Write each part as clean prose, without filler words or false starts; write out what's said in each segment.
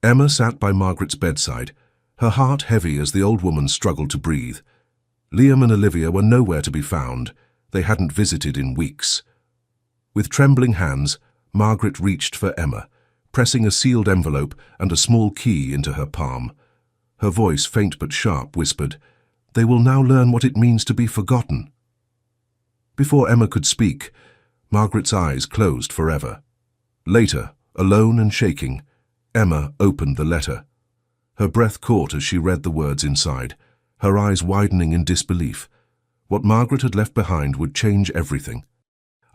Emma sat by Margaret's bedside, her heart heavy as the old woman struggled to breathe. Liam and Olivia were nowhere to be found. They hadn't visited in weeks. With trembling hands, Margaret reached for Emma, pressing a sealed envelope and a small key into her palm. Her voice, faint but sharp, whispered, "They will now learn what it means to be forgotten." Before Emma could speak, Margaret's eyes closed forever. Later, alone and shaking, Emma opened the letter. Her breath caught as she read the words inside, her eyes widening in disbelief. What Margaret had left behind would change everything.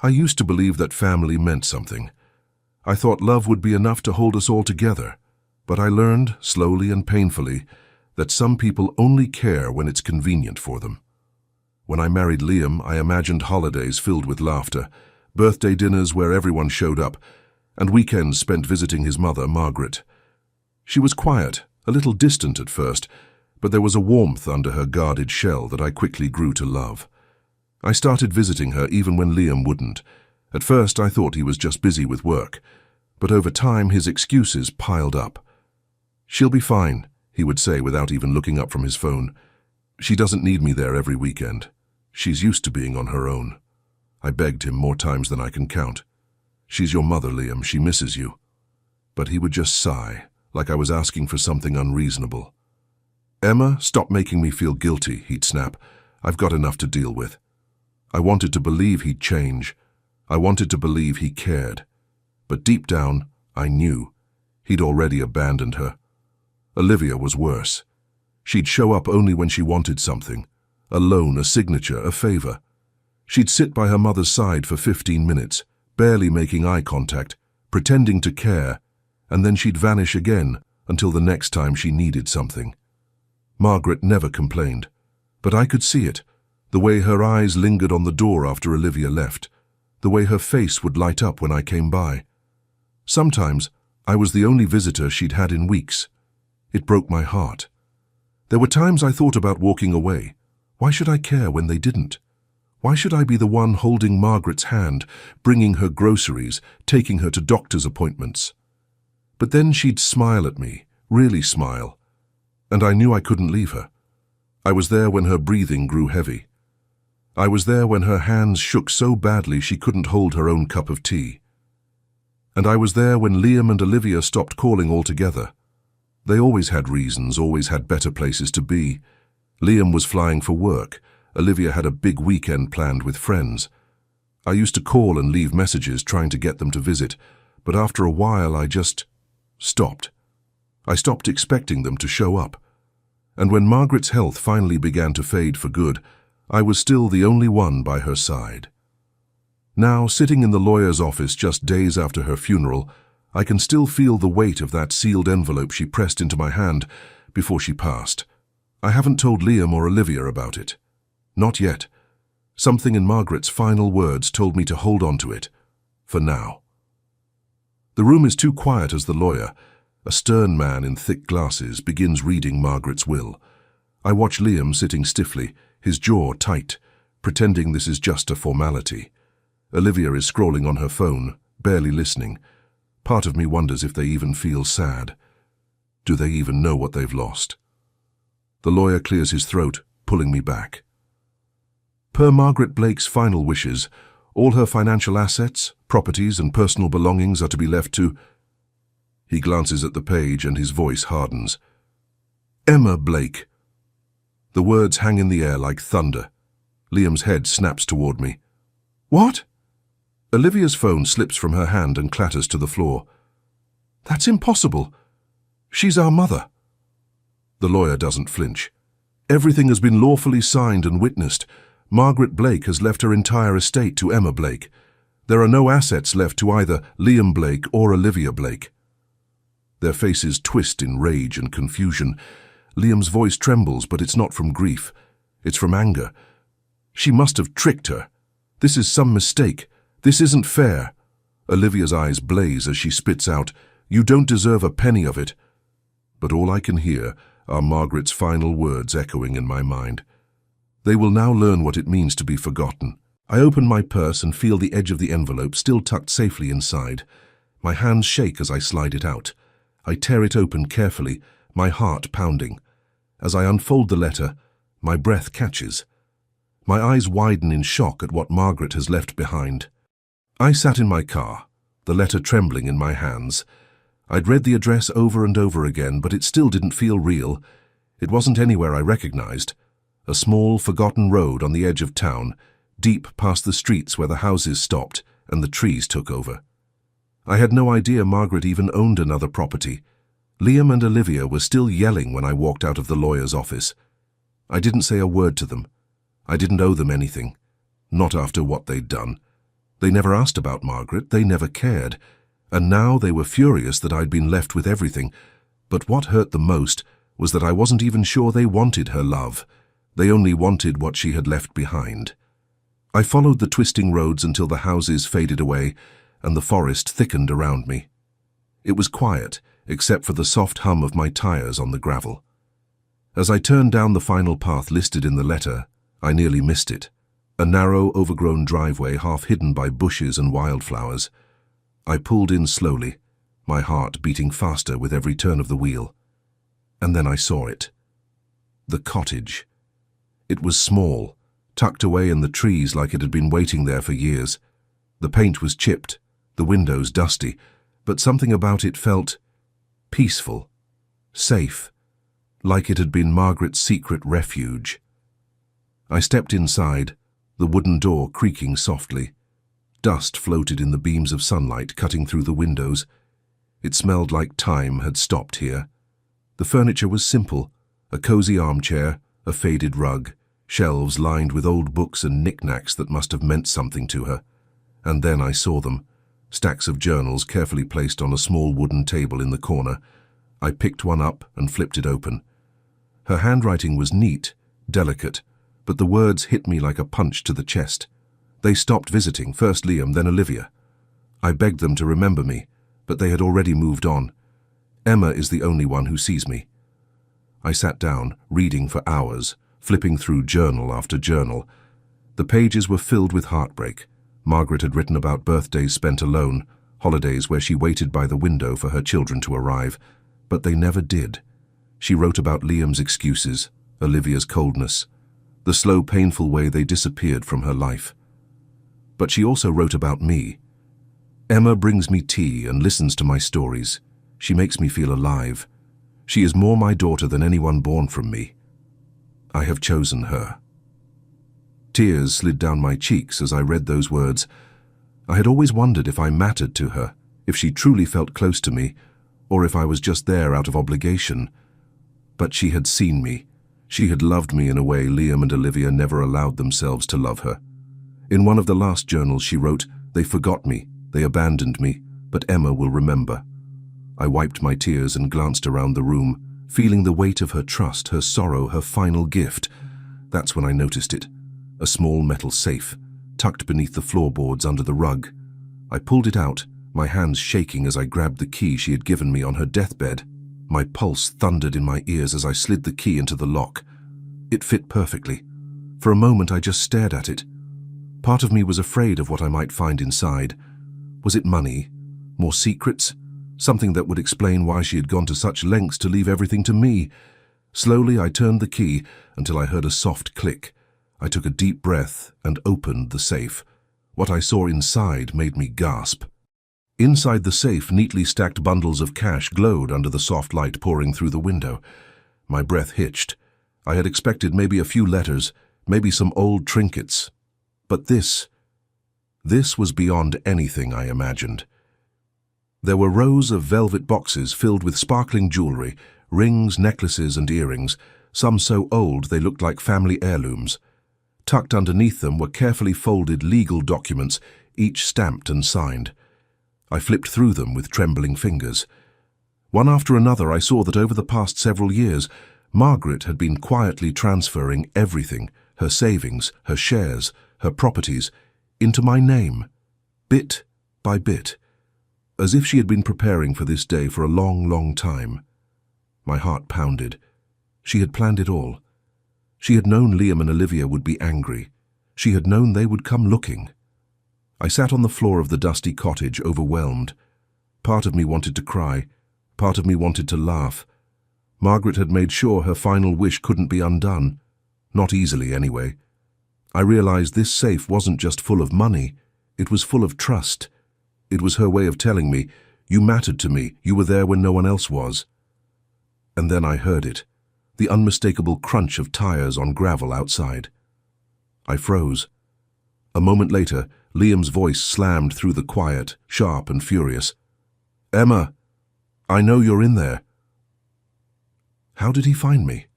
"I used to believe that family meant something. I thought love would be enough to hold us all together. But I learned, slowly and painfully, that some people only care when it's convenient for them. When I married Liam, I imagined holidays filled with laughter, birthday dinners where everyone showed up, and weekends spent visiting his mother, Margaret. She was quiet, a little distant at first, but there was a warmth under her guarded shell that I quickly grew to love. I started visiting her even when Liam wouldn't. At first I thought he was just busy with work, but over time his excuses piled up. "She'll be fine," he would say without even looking up from his phone. "She doesn't need me there every weekend. She's used to being on her own." I begged him more times than I can count. "She's your mother, Liam. She misses you." But he would just sigh, like I was asking for something unreasonable. "Emma, stop making me feel guilty," he'd snap. "I've got enough to deal with." I wanted to believe he'd change. I wanted to believe he cared. But deep down, I knew he'd already abandoned her. Olivia was worse. She'd show up only when she wanted something. A loan, a signature, a favor. She'd sit by her mother's side for 15 minutes, barely making eye contact, pretending to care, and then she'd vanish again until the next time she needed something. Margaret never complained, but I could see it, the way her eyes lingered on the door after Olivia left, the way her face would light up when I came by. Sometimes I was the only visitor she'd had in weeks. It broke my heart. There were times I thought about walking away. Why should I care when they didn't? Why should I be the one holding Margaret's hand, bringing her groceries, taking her to doctor's appointments? But then she'd smile at me, really smile, and I knew I couldn't leave her. I was there when her breathing grew heavy. I was there when her hands shook so badly she couldn't hold her own cup of tea. And I was there when Liam and Olivia stopped calling altogether. They always had reasons, always had better places to be. Liam was flying for work. Olivia had a big weekend planned with friends. I used to call and leave messages trying to get them to visit, but after a while I just stopped. I stopped expecting them to show up. And when Margaret's health finally began to fade for good, I was still the only one by her side. Now, sitting in the lawyer's office just days after her funeral, I can still feel the weight of that sealed envelope she pressed into my hand before she passed. I haven't told Liam or Olivia about it. Not yet. Something in Margaret's final words told me to hold on to it. For now. The room is too quiet as the lawyer, a stern man in thick glasses, begins reading Margaret's will. I watch Liam sitting stiffly, his jaw tight, pretending this is just a formality. Olivia is scrolling on her phone, barely listening. Part of me wonders if they even feel sad. Do they even know what they've lost? The lawyer clears his throat, pulling me back. Per Margaret Blake's final wishes, all her financial assets, properties and personal belongings are to be left to... He glances at the page and his voice hardens. Emma Blake. The words hang in the air like thunder. Liam's head snaps toward me. What? Olivia's phone slips from her hand and clatters to the floor. That's impossible. She's our mother. The lawyer doesn't flinch. Everything has been lawfully signed and witnessed. Margaret Blake has left her entire estate to Emma Blake. There are no assets left to either Liam Blake or Olivia Blake. Their faces twist in rage and confusion. Liam's voice trembles, but it's not from grief. It's from anger. She must have tricked her. This is some mistake. This isn't fair. Olivia's eyes blaze as she spits out, "You don't deserve a penny of it." But all I can hear are Margaret's final words echoing in my mind. They will now learn what it means to be forgotten. I open my purse and feel the edge of the envelope still tucked safely inside. My hands shake as I slide it out. I tear it open carefully, my heart pounding. As I unfold the letter, my breath catches. My eyes widen in shock at what Margaret has left behind. I sat in my car, the letter trembling in my hands. I'd read the address over and over again, but it still didn't feel real. It wasn't anywhere I recognized. A small, forgotten road on the edge of town, deep past the streets where the houses stopped and the trees took over. I had no idea Margaret even owned another property. Liam and Olivia were still yelling when I walked out of the lawyer's office. I didn't say a word to them. I didn't owe them anything. Not after what they'd done. They never asked about Margaret, they never cared. And now they were furious that I'd been left with everything. But what hurt the most was that I wasn't even sure they wanted her love. They only wanted what she had left behind. I followed the twisting roads until the houses faded away and the forest thickened around me. It was quiet, except for the soft hum of my tires on the gravel. As I turned down the final path listed in the letter, I nearly missed it. A narrow, overgrown driveway half hidden by bushes and wildflowers. I pulled in slowly, my heart beating faster with every turn of the wheel. And then I saw it. The cottage. It was small, tucked away in the trees like it had been waiting there for years. The paint was chipped, the windows dusty, but something about it felt peaceful, safe, like it had been Margaret's secret refuge. I stepped inside, the wooden door creaking softly. Dust floated in the beams of sunlight cutting through the windows. It smelled like time had stopped here. The furniture was simple, a cozy armchair, a faded rug, shelves lined with old books and knickknacks that must have meant something to her. And then I saw them, stacks of journals carefully placed on a small wooden table in the corner. I picked one up and flipped it open. Her handwriting was neat, delicate, but the words hit me like a punch to the chest. They stopped visiting, first Liam, then Olivia. I begged them to remember me, but they had already moved on. Emma is the only one who sees me. I sat down, reading for hours, flipping through journal after journal. The pages were filled with heartbreak. Margaret had written about birthdays spent alone, holidays where she waited by the window for her children to arrive, but they never did. She wrote about Liam's excuses, Olivia's coldness, the slow, painful way they disappeared from her life. But she also wrote about me. Emma brings me tea and listens to my stories. She makes me feel alive. She is more my daughter than anyone born from me. I have chosen her. Tears slid down my cheeks as I read those words. I had always wondered if I mattered to her, if she truly felt close to me, or if I was just there out of obligation. But she had seen me. She had loved me in a way Liam and Olivia never allowed themselves to love her. In one of the last journals she wrote, "They forgot me, they abandoned me, but Emma will remember." I wiped my tears and glanced around the room, feeling the weight of her trust, her sorrow, her final gift. That's when I noticed it. A small metal safe, tucked beneath the floorboards under the rug. I pulled it out, my hands shaking as I grabbed the key she had given me on her deathbed. My pulse thundered in my ears as I slid the key into the lock. It fit perfectly. For a moment I just stared at it. Part of me was afraid of what I might find inside. Was it money? More secrets? Something that would explain why she had gone to such lengths to leave everything to me. Slowly I turned the key until I heard a soft click. I took a deep breath and opened the safe. What I saw inside made me gasp. Inside the safe, neatly stacked bundles of cash glowed under the soft light pouring through the window. My breath hitched. I had expected maybe a few letters, maybe some old trinkets. But this was beyond anything I imagined. There were rows of velvet boxes filled with sparkling jewelry, rings, necklaces, and earrings, some so old they looked like family heirlooms. Tucked underneath them were carefully folded legal documents, each stamped and signed. I flipped through them with trembling fingers. One after another I saw that over the past several years, Margaret had been quietly transferring everything, her savings, her shares, her properties, into my name, bit by bit, as if she had been preparing for this day for a long, long time. My heart pounded. She had planned it all. She had known Liam and Olivia would be angry. She had known they would come looking. I sat on the floor of the dusty cottage, overwhelmed. Part of me wanted to cry. Part of me wanted to laugh. Margaret had made sure her final wish couldn't be undone. Not easily, anyway. I realized this safe wasn't just full of money. It was full of trust. It was her way of telling me, "You mattered to me, you were there when no one else was." And then I heard it, the unmistakable crunch of tires on gravel outside. I froze. A moment later, Liam's voice slammed through the quiet, sharp and furious. "Emma, I know you're in there." How did he find me?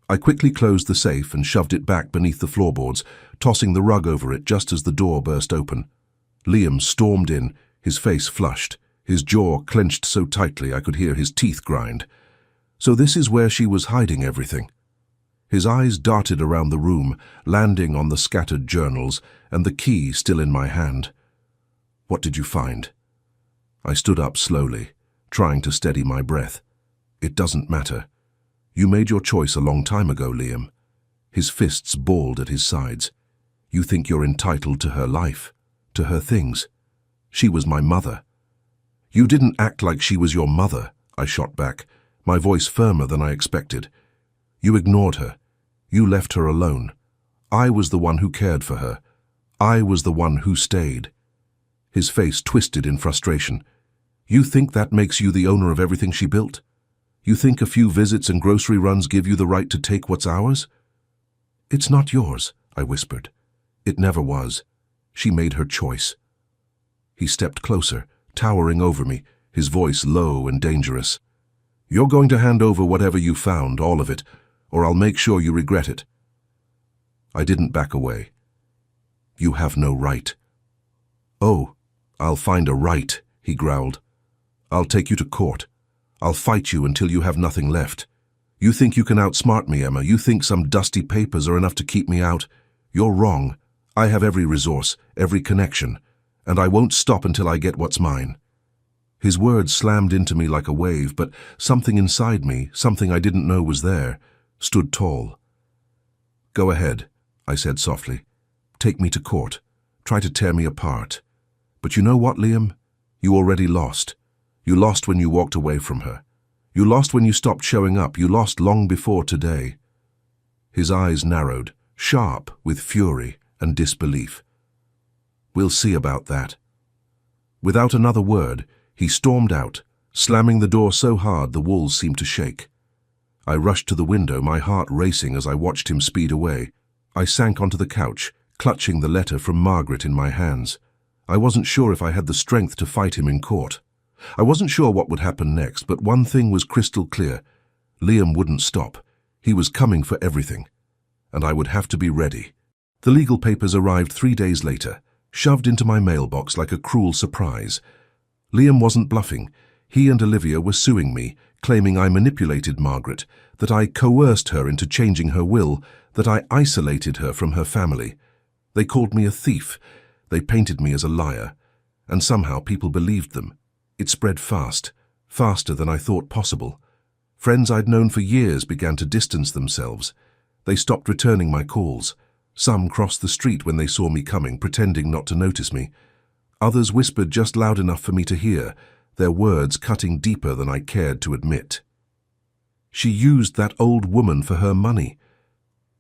I quickly closed the safe and shoved it back beneath the floorboards, tossing the rug over it just as the door burst open. Liam stormed in, his face flushed, his jaw clenched so tightly I could hear his teeth grind. So this is where she was hiding everything. His eyes darted around the room, landing on the scattered journals and the key still in my hand. "What did you find?" I stood up slowly, trying to steady my breath. "It doesn't matter. You made your choice a long time ago, Liam." His fists balled at his sides. "You think you're entitled to her life, to her things. She was my mother." "You didn't act like she was your mother," I shot back, my voice firmer than I expected. "You ignored her. You left her alone. I was the one who cared for her. I was the one who stayed." His face twisted in frustration. "You think that makes you the owner of everything she built? You think a few visits and grocery runs give you the right to take what's ours?" "It's not yours," I whispered. "It never was. She made her choice." He stepped closer, towering over me, his voice low and dangerous. "You're going to hand over whatever you found, all of it, or I'll make sure you regret it." I didn't back away. "You have no right." "Oh, I'll find a right," he growled. "I'll take you to court. I'll fight you until you have nothing left. You think you can outsmart me, Emma? You think some dusty papers are enough to keep me out? You're wrong. I have every resource, every connection, and I won't stop until I get what's mine." His words slammed into me like a wave, but something inside me, something I didn't know was there, stood tall. "Go ahead," I said softly. "Take me to court. Try to tear me apart. But you know what, Liam? You already lost. You lost when you walked away from her. You lost when you stopped showing up. You lost long before today." His eyes narrowed, sharp with fury and disbelief. "We'll see about that." Without another word, he stormed out, slamming the door so hard the walls seemed to shake. I rushed to the window, my heart racing as I watched him speed away. I sank onto the couch, clutching the letter from Margaret in my hands. I wasn't sure if I had the strength to fight him in court. I wasn't sure what would happen next, but one thing was crystal clear. Liam wouldn't stop. He was coming for everything. And I would have to be ready. The legal papers arrived 3 days later, shoved into my mailbox like a cruel surprise. Liam wasn't bluffing. He and Olivia were suing me, claiming I manipulated Margaret, that I coerced her into changing her will, that I isolated her from her family. They called me a thief. They painted me as a liar. And somehow people believed them. It spread fast, faster than I thought possible. Friends I'd known for years began to distance themselves. They stopped returning my calls. Some crossed the street when they saw me coming, pretending not to notice me. Others whispered just loud enough for me to hear, their words cutting deeper than I cared to admit. She used that old woman for her money.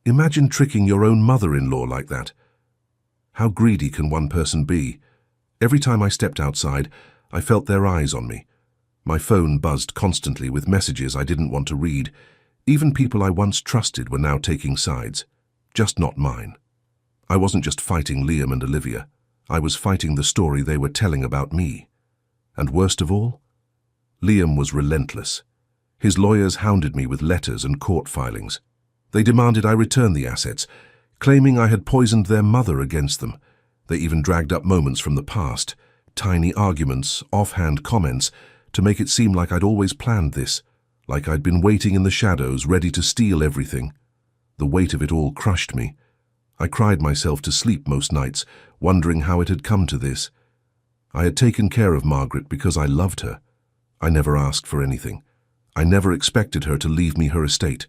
Imagine tricking your own mother-in-law like that. How greedy can one person be? Every time I stepped outside, I felt their eyes on me. My phone buzzed constantly with messages I didn't want to read. Even people I once trusted were now taking sides. Just not mine. I wasn't just fighting Liam and Olivia. I was fighting the story they were telling about me. And worst of all, Liam was relentless. His lawyers hounded me with letters and court filings. They demanded I return the assets, claiming I had poisoned their mother against them. They even dragged up moments from the past, tiny arguments, offhand comments, to make it seem like I'd always planned this, like I'd been waiting in the shadows, ready to steal everything. The weight of it all crushed me. I cried myself to sleep most nights, wondering how it had come to this. I had taken care of Margaret because I loved her. I never asked for anything. I never expected her to leave me her estate,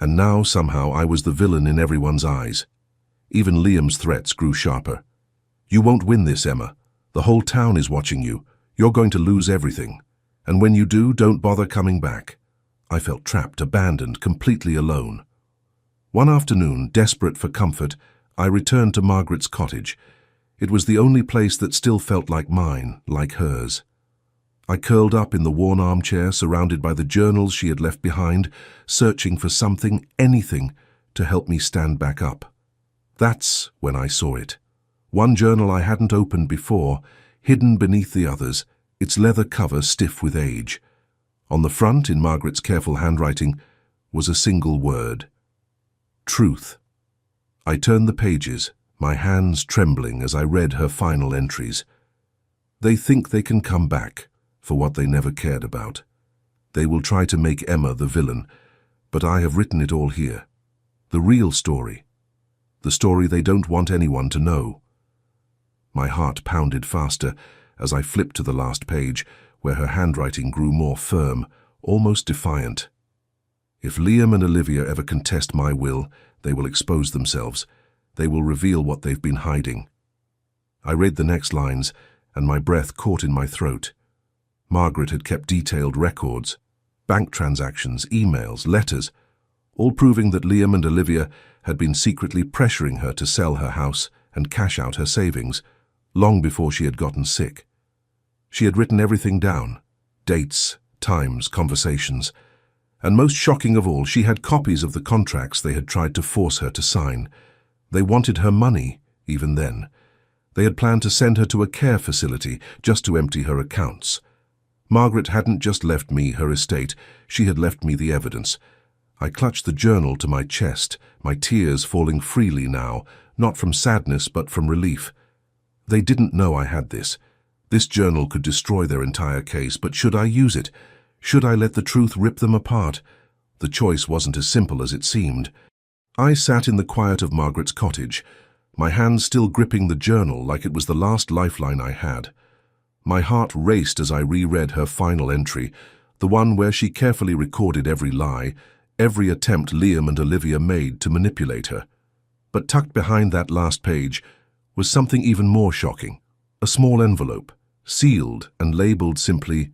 and now somehow I was the villain in everyone's eyes. Even Liam's threats grew sharper. "You won't win this, Emma. The whole town is watching you. You're going to lose everything." And when you do, don't bother coming back. I felt trapped, abandoned, completely alone. One afternoon, desperate for comfort, I returned to Margaret's cottage. It was the only place that still felt like mine, like hers. I curled up in the worn armchair, surrounded by the journals she had left behind, searching for something, anything, to help me stand back up. That's when I saw it. One journal I hadn't opened before, hidden beneath the others, its leather cover stiff with age. On the front, in Margaret's careful handwriting, was a single word: truth. I turned the pages, my hands trembling as I read her final entries. They think they can come back for what they never cared about. They will try to make Emma the villain, but I have written it all here. The real story. The story they don't want anyone to know. My heart pounded faster as I flipped to the last page, where her handwriting grew more firm, almost defiant. If Liam and Olivia ever contest my will, they will expose themselves. They will reveal what they've been hiding. I read the next lines, and my breath caught in my throat. Margaret had kept detailed records, bank transactions, emails, letters, all proving that Liam and Olivia had been secretly pressuring her to sell her house and cash out her savings, long before she had gotten sick. She had written everything down: dates, times, conversations. And most shocking of all, she had copies of the contracts they had tried to force her to sign. They wanted her money, even then. They had planned to send her to a care facility just to empty her accounts. Margaret hadn't just left me her estate, she had left me the evidence. I clutched the journal to my chest, my tears falling freely now, not from sadness but from relief. They didn't know I had this. This journal could destroy their entire case, but should I use it? Should I let the truth rip them apart? The choice wasn't as simple as it seemed. I sat in the quiet of Margaret's cottage, my hands still gripping the journal like it was the last lifeline I had. My heart raced as I reread her final entry, the one where she carefully recorded every lie, every attempt Liam and Olivia made to manipulate her. But tucked behind that last page was something even more shocking: a small envelope, sealed and labeled simply,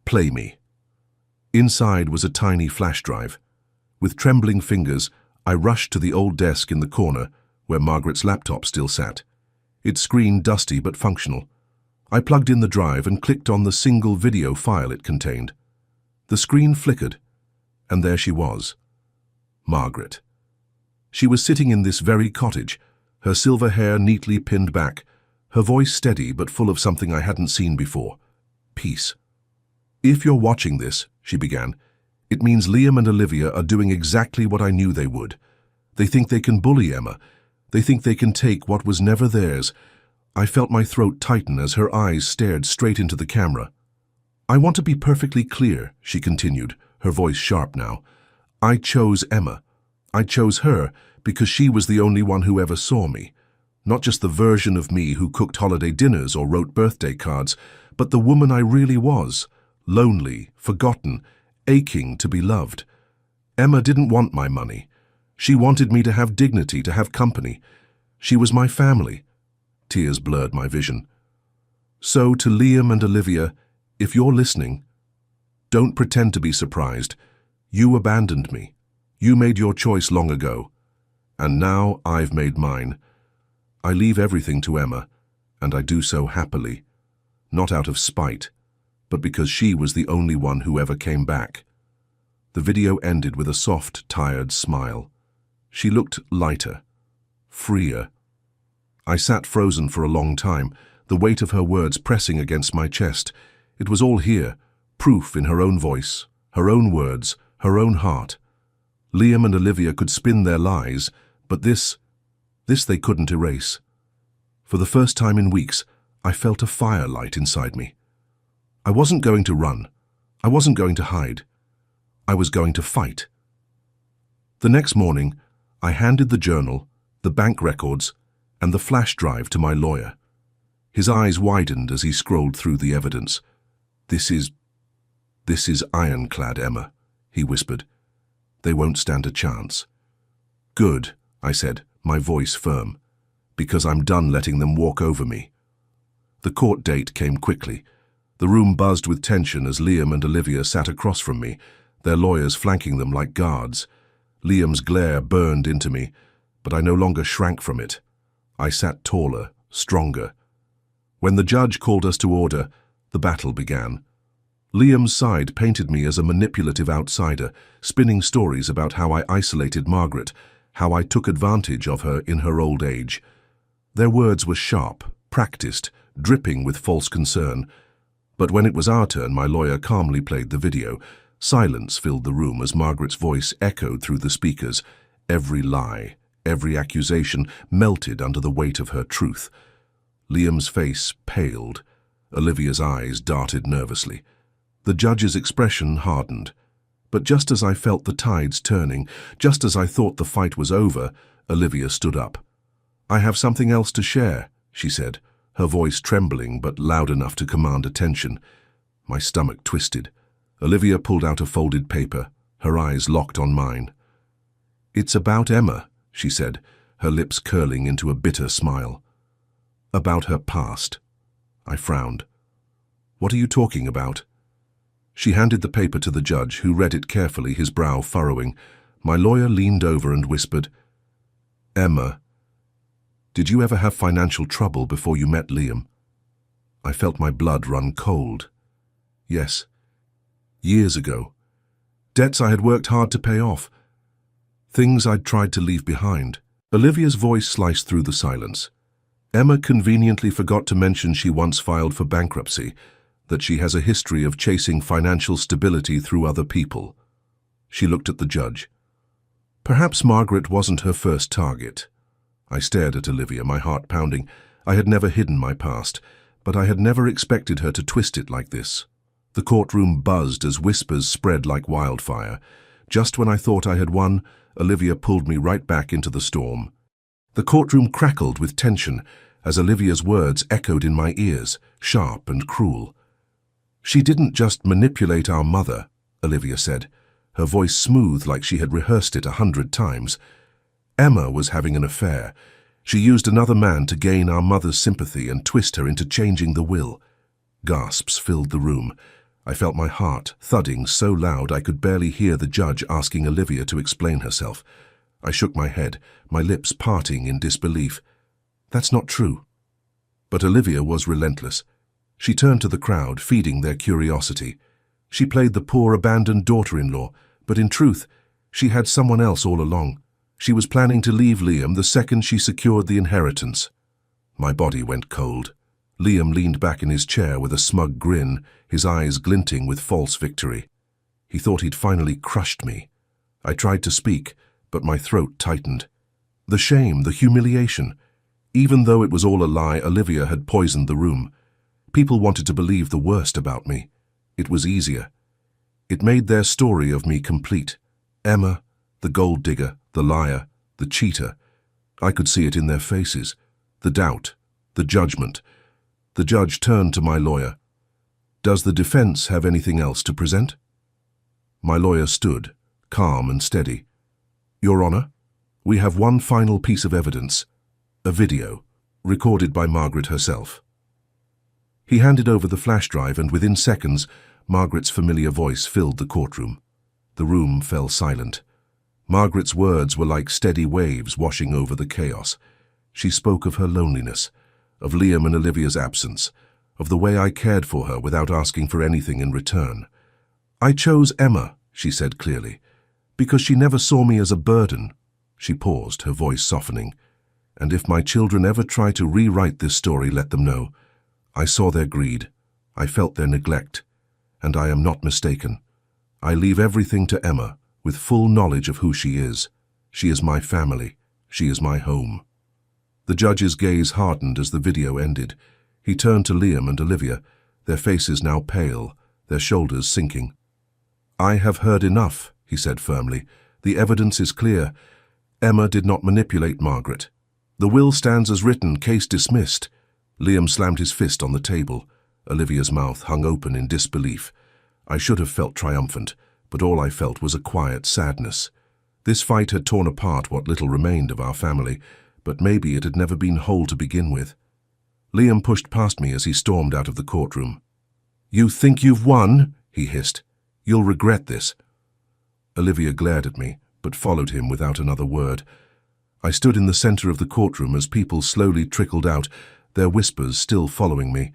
"Play me." Inside was a tiny flash drive. With trembling fingers, I rushed to the old desk in the corner where Margaret's laptop still sat, its screen dusty but functional. I plugged in the drive and clicked on the single video file it contained. The screen flickered, and there she was, Margaret. She was sitting in this very cottage, her silver hair neatly pinned back, her voice steady but full of something I hadn't seen before: peace. "If you're watching this," she began, "it means Liam and Olivia are doing exactly what I knew they would. They think they can bully Emma. They think they can take what was never theirs." I felt my throat tighten as her eyes stared straight into the camera. "I want to be perfectly clear," she continued, her voice sharp now. "I chose Emma. I chose her because she was the only one who ever saw me. Not just the version of me who cooked holiday dinners or wrote birthday cards, but the woman I really was, lonely, forgotten, aching to be loved. Emma didn't want my money. She wanted me to have dignity, to have company. She was my family." Tears blurred my vision. "So to Liam and Olivia, if you're listening, don't pretend to be surprised. You abandoned me. You made your choice long ago. And now I've made mine. I leave everything to Emma, and I do so happily. Not out of spite, but because she was the only one who ever came back." The video ended with a soft, tired smile. She looked lighter, freer. I sat frozen for a long time, the weight of her words pressing against my chest. It was all here, proof in her own voice, her own words, her own heart. Liam and Olivia could spin their lies, but this they couldn't erase. For the first time in weeks, I felt a fire light inside me. I wasn't going to run. I wasn't going to hide. I was going to fight. The next morning, I handed the journal, the bank records, and the flash drive to my lawyer. His eyes widened as he scrolled through the evidence. This is ironclad, Emma," he whispered. "They won't stand a chance." "Good," I said, my voice firm, "because I'm done letting them walk over me." The court date came quickly. The room buzzed with tension as Liam and Olivia sat across from me, their lawyers flanking them like guards. Liam's glare burned into me, but I no longer shrank from it. I sat taller, stronger. When the judge called us to order, the battle began. Liam's side painted me as a manipulative outsider, spinning stories about how I isolated Margaret, how I took advantage of her in her old age. Their words were sharp, practiced, dripping with false concern. But when it was our turn, my lawyer calmly played the video. Silence filled the room as Margaret's voice echoed through the speakers. Every lie, every accusation melted under the weight of her truth. Liam's face paled. Olivia's eyes darted nervously. The judge's expression hardened. But just as I felt the tides turning, just as I thought the fight was over, Olivia stood up. "I have something else to share," she said, her voice trembling but loud enough to command attention. My stomach twisted. Olivia pulled out a folded paper, her eyes locked on mine. "It's about Emma," she said, her lips curling into a bitter smile. "About her past." I frowned. "What are you talking about?" She handed the paper to the judge, who read it carefully, his brow furrowing. My lawyer leaned over and whispered, "Emma, did you ever have financial trouble before you met Liam?" I felt my blood run cold. Yes. Years ago. Debts I had worked hard to pay off. Things I'd tried to leave behind. Olivia's voice sliced through the silence. "Emma conveniently forgot to mention she once filed for bankruptcy, that she has a history of chasing financial stability through other people." She looked at the judge. Perhaps Margaret wasn't her first target. I stared at Olivia, my heart pounding. I had never hidden my past, but I had never expected her to twist it like this. The courtroom buzzed as whispers spread like wildfire. Just when I thought I had won, Olivia pulled me right back into the storm. The courtroom crackled with tension as Olivia's words echoed in my ears, sharp and cruel. "She didn't just manipulate our mother," Olivia said, her voice smooth like she had rehearsed it 100 times. "Emma was having an affair. She used another man to gain our mother's sympathy and twist her into changing the will." Gasps filled the room. I felt my heart thudding so loud I could barely hear the judge asking Olivia to explain herself. I shook my head, my lips parting in disbelief. "That's not true." But Olivia was relentless. She turned to the crowd, feeding their curiosity. She played the poor abandoned daughter-in-law, but in truth, she had someone else all along. She was planning to leave Liam the second she secured the inheritance. My body went cold. Liam leaned back in his chair with a smug grin, his eyes glinting with false victory. He thought he'd finally crushed me. I tried to speak, but my throat tightened. The shame, the humiliation. Even though it was all a lie, Olivia had poisoned the room. People wanted to believe the worst about me. It was easier. It made their story of me complete. Emma, the gold digger, the liar, the cheater. I could see it in their faces. The doubt, the judgment. The judge turned to my lawyer. "Does the defense have anything else to present?" My lawyer stood, calm and steady. "Your Honor, we have one final piece of evidence. A video, recorded by Margaret herself." He handed over the flash drive, and within seconds, Margaret's familiar voice filled the courtroom. The room fell silent. Margaret's words were like steady waves washing over the chaos. She spoke of her loneliness, of Liam and Olivia's absence, of the way I cared for her without asking for anything in return. "I chose Emma," she said clearly, "because she never saw me as a burden." She paused, her voice softening. "And if my children ever try to rewrite this story, let them know. I saw their greed. I felt their neglect. And I am not mistaken. I leave everything to Emma, with full knowledge of who she is. She is my family. She is my home." The judge's gaze hardened as the video ended. He turned to Liam and Olivia, their faces now pale, their shoulders sinking. "I have heard enough," he said firmly. "The evidence is clear. Emma did not manipulate Margaret. The will stands as written, case dismissed." Liam slammed his fist on the table. Olivia's mouth hung open in disbelief. I should have felt triumphant, but all I felt was a quiet sadness. This fight had torn apart what little remained of our family, but maybe it had never been whole to begin with. Liam pushed past me as he stormed out of the courtroom. "You think you've won?" he hissed. "You'll regret this." Olivia glared at me, but followed him without another word. I stood in the center of the courtroom as people slowly trickled out, their whispers still following me,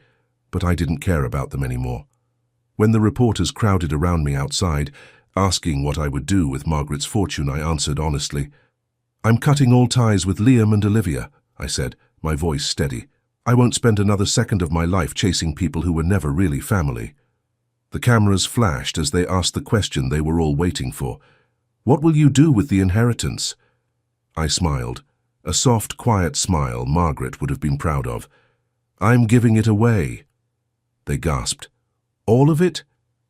but I didn't care about them anymore. When the reporters crowded around me outside, asking what I would do with Margaret's fortune, I answered honestly. "I'm cutting all ties with Liam and Olivia," I said, my voice steady. "I won't spend another second of my life chasing people who were never really family." The cameras flashed as they asked the question they were all waiting for. "What will you do with the inheritance?" I smiled, a soft, quiet smile Margaret would have been proud of. "I'm giving it away." They gasped. "All of it?"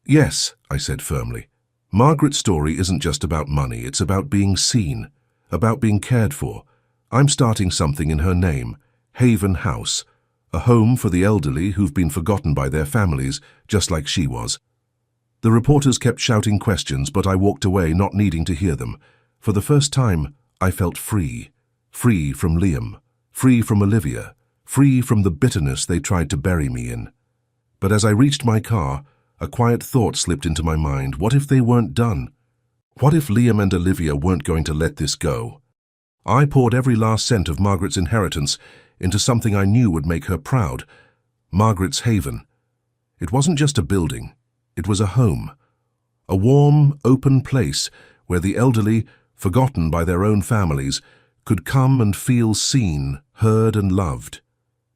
"Yes," I said firmly. "Margaret's story isn't just about money, it's about being seen, about being cared for. I'm starting something in her name, Haven House, a home for the elderly who've been forgotten by their families, just like she was." The reporters kept shouting questions, but I walked away not needing to hear them. For the first time, I felt free. Free from Liam, free from Olivia, free from the bitterness they tried to bury me in. But as I reached my car, a quiet thought slipped into my mind. What if they weren't done? What if Liam and Olivia weren't going to let this go? I poured every last cent of Margaret's inheritance into something I knew would make her proud. Margaret's Haven. It wasn't just a building. It was a home. A warm, open place where the elderly, forgotten by their own families, could come and feel seen, heard and loved.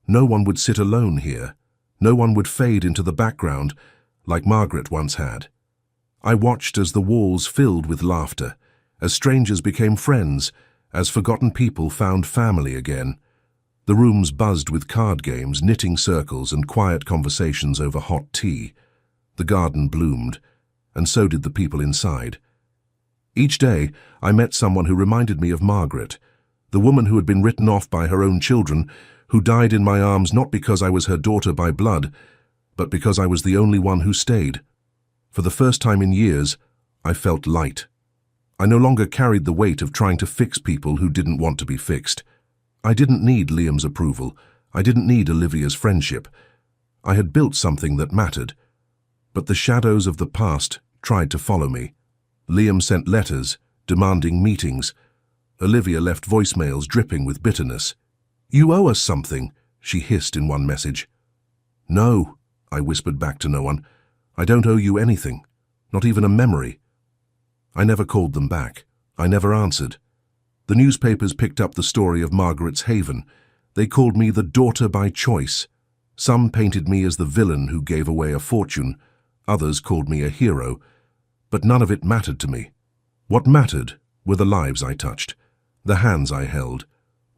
No one would sit alone here. No one would fade into the background like Margaret once had. I watched as the walls filled with laughter, as strangers became friends, as forgotten people found family again. The rooms buzzed with card games, knitting circles and quiet conversations over hot tea. The garden bloomed, and so did the people inside. Each day, I met someone who reminded me of Margaret, the woman who had been written off by her own children, who died in my arms not because I was her daughter by blood, but because I was the only one who stayed. For the first time in years, I felt light. I no longer carried the weight of trying to fix people who didn't want to be fixed. I didn't need Liam's approval. I didn't need Olivia's friendship. I had built something that mattered. But the shadows of the past tried to follow me. Liam sent letters, demanding meetings. Olivia left voicemails dripping with bitterness. "You owe us something," she hissed in one message. "No," I whispered back to no one. "I don't owe you anything, not even a memory." I never called them back. I never answered. The newspapers picked up the story of Margaret's Haven. They called me the daughter by choice. Some painted me as the villain who gave away a fortune. Others called me a hero. But none of it mattered to me. What mattered were the lives I touched, the hands I held,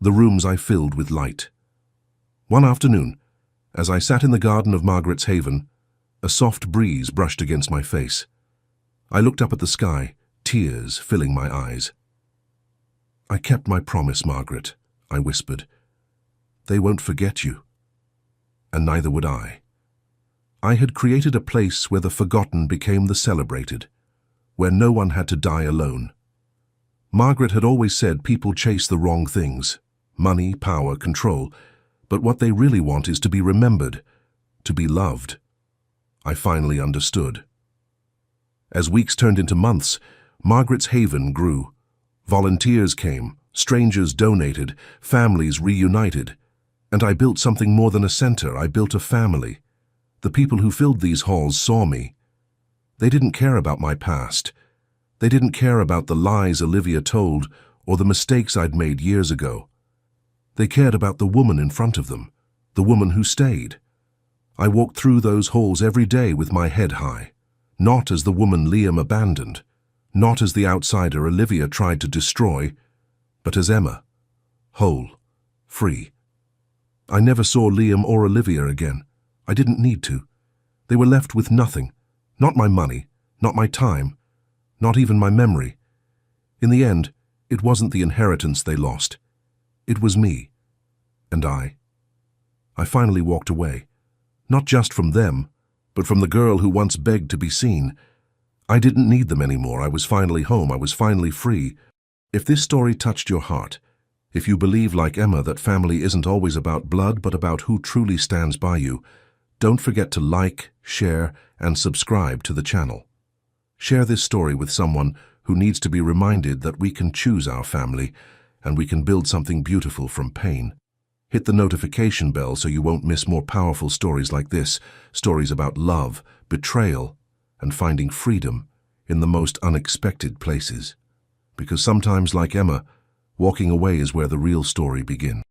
the rooms I filled with light. One afternoon, as I sat in the garden of Margaret's Haven, a soft breeze brushed against my face. I looked up at the sky, tears filling my eyes. "I kept my promise, Margaret," I whispered. "They won't forget you." And neither would I. I had created a place where the forgotten became the celebrated, where no one had to die alone. Margaret had always said people chase the wrong things, money, power, control, but what they really want is to be remembered, to be loved. I finally understood. As weeks turned into months, Margaret's Haven grew. Volunteers came, strangers donated, families reunited. And I built something more than a center. I built a family. The people who filled these halls saw me. They didn't care about my past. They didn't care about the lies Olivia told or the mistakes I'd made years ago. They cared about the woman in front of them, the woman who stayed. I walked through those halls every day with my head high, not as the woman Liam abandoned, not as the outsider Olivia tried to destroy, but as Emma, whole, free. I never saw Liam or Olivia again. I didn't need to. They were left with nothing, not my money, not my time, not even my memory. In the end, it wasn't the inheritance they lost. It was me. And I. I finally walked away, not just from them, but from the girl who once begged to be seen. I didn't need them anymore. I was finally home. I was finally free. If this story touched your heart, if you believe like Emma that family isn't always about blood but about who truly stands by you, Don't forget to like, share, and subscribe to the channel. Share this story with someone who needs to be reminded that we can choose our family and we can build something beautiful from pain. Hit the notification bell so you won't miss more powerful stories like this, stories about love, betrayal, and finding freedom in the most unexpected places. Because sometimes, like Emma, walking away is where the real story begins.